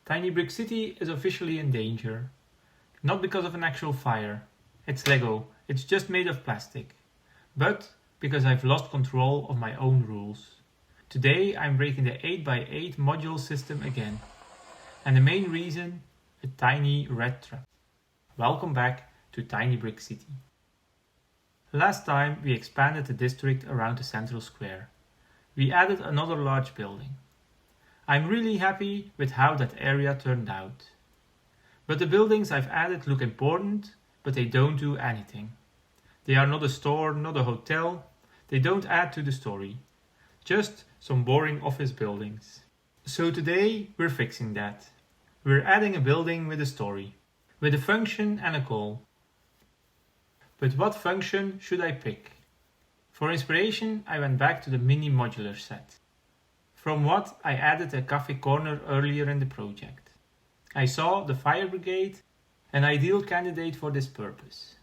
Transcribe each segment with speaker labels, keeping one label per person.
Speaker 1: Tiny Brick City is officially in danger. Not because of an actual fire. It's Lego, it's just made of plastic. But because I've lost control of my own rules. Today I'm breaking the 8x8 module system again. And the main reason, a tiny red trap. Welcome back to Tiny Brick City. Last time we expanded the district around the central square. We added another large building. I'm really happy with how that area turned out. But the buildings I've added look important, but they don't do anything. They are not a store, not a hotel. They don't add to the story. Just some boring office buildings. So today we're fixing that. We're adding a building with a story, with a function and a goal. But what function should I pick? For inspiration, I went back to the mini modular set. From what I added a cafe corner earlier in the project. I saw the fire brigade, an ideal candidate for this purpose.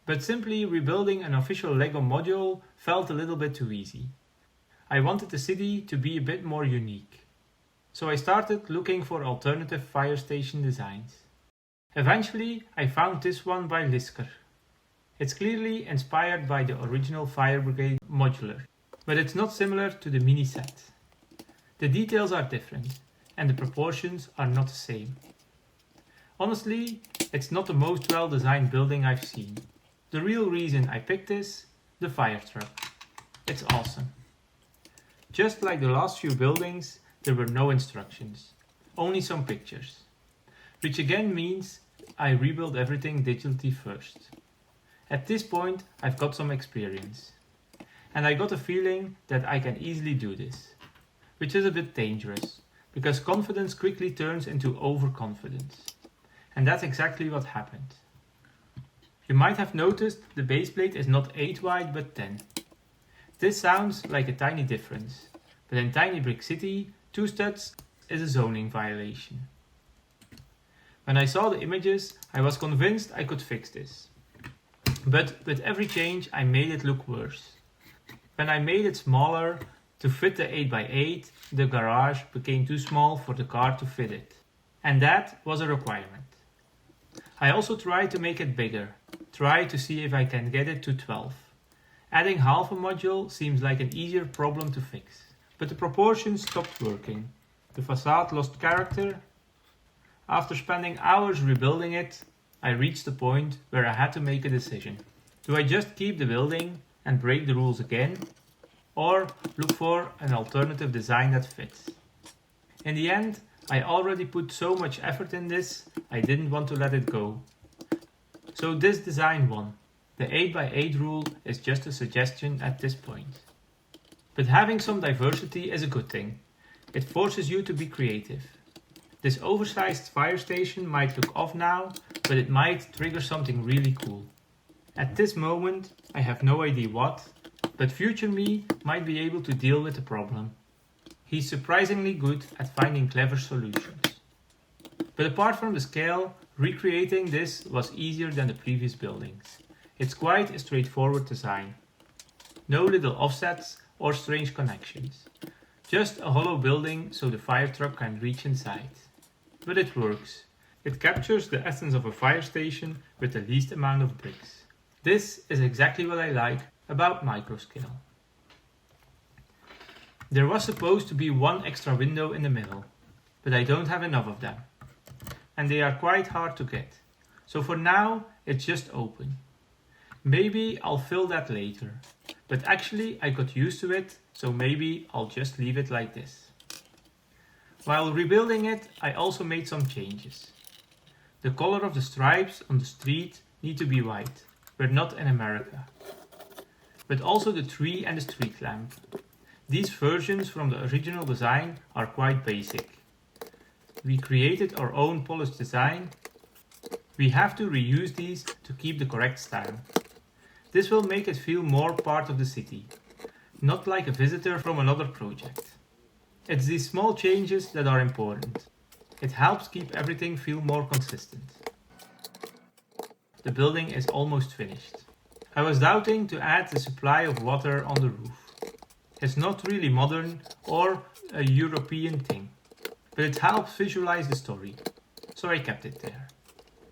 Speaker 1: But simply rebuilding an official Lego module felt a little bit too easy. I wanted the city to be a bit more unique. So I started looking for alternative fire station designs. Eventually I found this one by Lisker. It's clearly inspired by the original fire brigade modular, but it's not similar to the mini set. The details are different, and the proportions are not the same. Honestly, it's not the most well-designed building I've seen. The real reason I picked this, the fire truck. It's awesome. Just like the last few buildings, there were no instructions, only some pictures. Which again means I rebuilt everything digitally first. At this point, I've got some experience. And I got a feeling that I can easily do this. Which is a bit dangerous, because confidence quickly turns into overconfidence. And that's exactly what happened. You might have noticed the base plate is not 8 wide but 10. This sounds like a tiny difference, but in Tiny Brick City, 2 studs is a zoning violation. When I saw the images, I was convinced I could fix this. But with every change I made it look worse. When I made it smaller, to fit the 8x8, the garage became too small for the car to fit it. And that was a requirement. I also tried to make it bigger. Tried to see if I can get it to 12. Adding half a module seems like an easier problem to fix. But the proportions stopped working. The facade lost character. After spending hours rebuilding it, I reached the point where I had to make a decision. Do I just keep the building and break the rules again? Or look for an alternative design that fits. In the end, I already put so much effort in this, I didn't want to let it go. So this design won. The 8x8 rule is just a suggestion at this point. But having some diversity is a good thing. It forces you to be creative. This oversized fire station might look off now, but it might trigger something really cool. At this moment, I have no idea what, but future me might be able to deal with the problem. He's surprisingly good at finding clever solutions. But apart from the scale, recreating this was easier than the previous buildings. It's quite a straightforward design. No little offsets or strange connections. Just a hollow building so the fire truck can reach inside. But it works. It captures the essence of a fire station with the least amount of bricks. This is exactly what I like about microscale. There was supposed to be one extra window in the middle, but I don't have enough of them. And they are quite hard to get. So for now, it's just open. Maybe I'll fill that later. But actually I got used to it, so maybe I'll just leave it like this. While rebuilding it, I also made some changes. The color of the stripes on the street need to be white. We're not in America. But also the tree and the street lamp. These versions from the original design are quite basic. We created our own polished design. We have to reuse these to keep the correct style. This will make it feel more part of the city, not like a visitor from another project. It's these small changes that are important. It helps keep everything feel more consistent. The building is almost finished. I was doubting to add the supply of water on the roof. It's not really modern or a European thing, but it helps visualize the story, so I kept it there.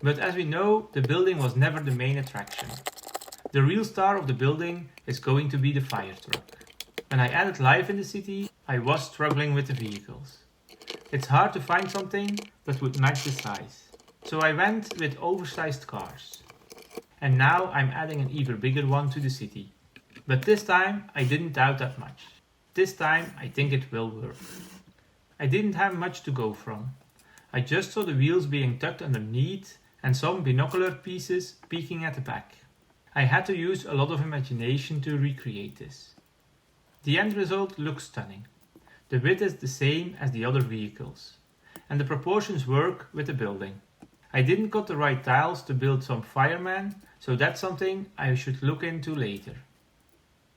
Speaker 1: But as we know, the building was never the main attraction. The real star of the building is going to be the fire truck. When I added life in the city, I was struggling with the vehicles. It's hard to find something that would match the size. So I went with oversized cars. And now I'm adding an even bigger one to the city. But this time I didn't doubt that much. This time I think it will work. I didn't have much to go from. I just saw the wheels being tucked underneath and some binocular pieces peeking at the back. I had to use a lot of imagination to recreate this. The end result looks stunning. The width is the same as the other vehicles, and the proportions work with the building. I didn't cut the right tiles to build some firemen, so that's something I should look into later.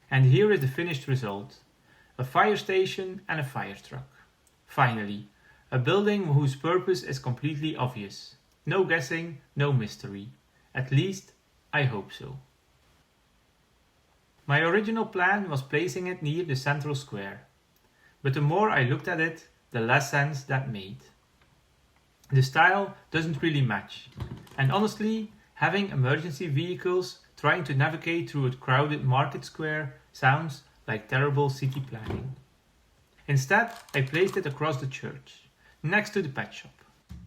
Speaker 1: And here is the finished result. A fire station and a fire truck. Finally, a building whose purpose is completely obvious. No guessing, no mystery. At least, I hope so. My original plan was placing it near the central square, but the more I looked at it, the less sense that made. The style doesn't really match, and honestly, having emergency vehicles trying to navigate through a crowded market square sounds like terrible city planning. Instead, I placed it across the church, next to the pet shop.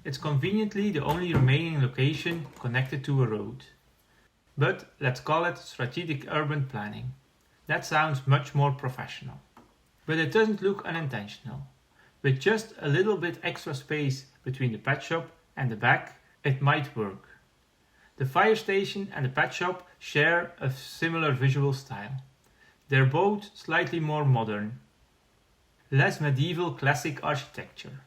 Speaker 1: It's conveniently the only remaining location connected to a road. But let's call it strategic urban planning. That sounds much more professional. But it doesn't look unintentional. With just a little bit extra space between the pet shop and the back, it might work. The fire station and the pet shop share a similar visual style. They're both slightly more modern. Less medieval classic architecture.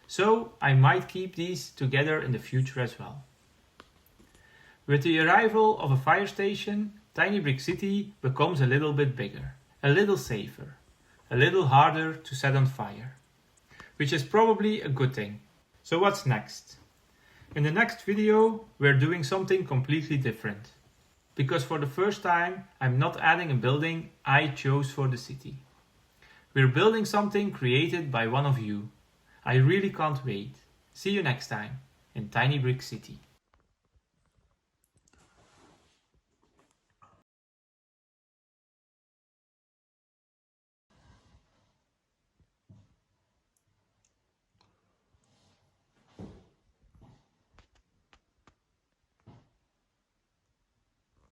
Speaker 1: So I might keep these together in the future as well. With the arrival of a fire station, Tiny Brick City becomes a little bit bigger, a little safer, a little harder to set on fire. Which is probably a good thing. So what's next? In the next video, we're doing something completely different. Because for the first time, I'm not adding a building I chose for the city. We're building something created by one of you. I really can't wait. See you next time in Tiny Brick City.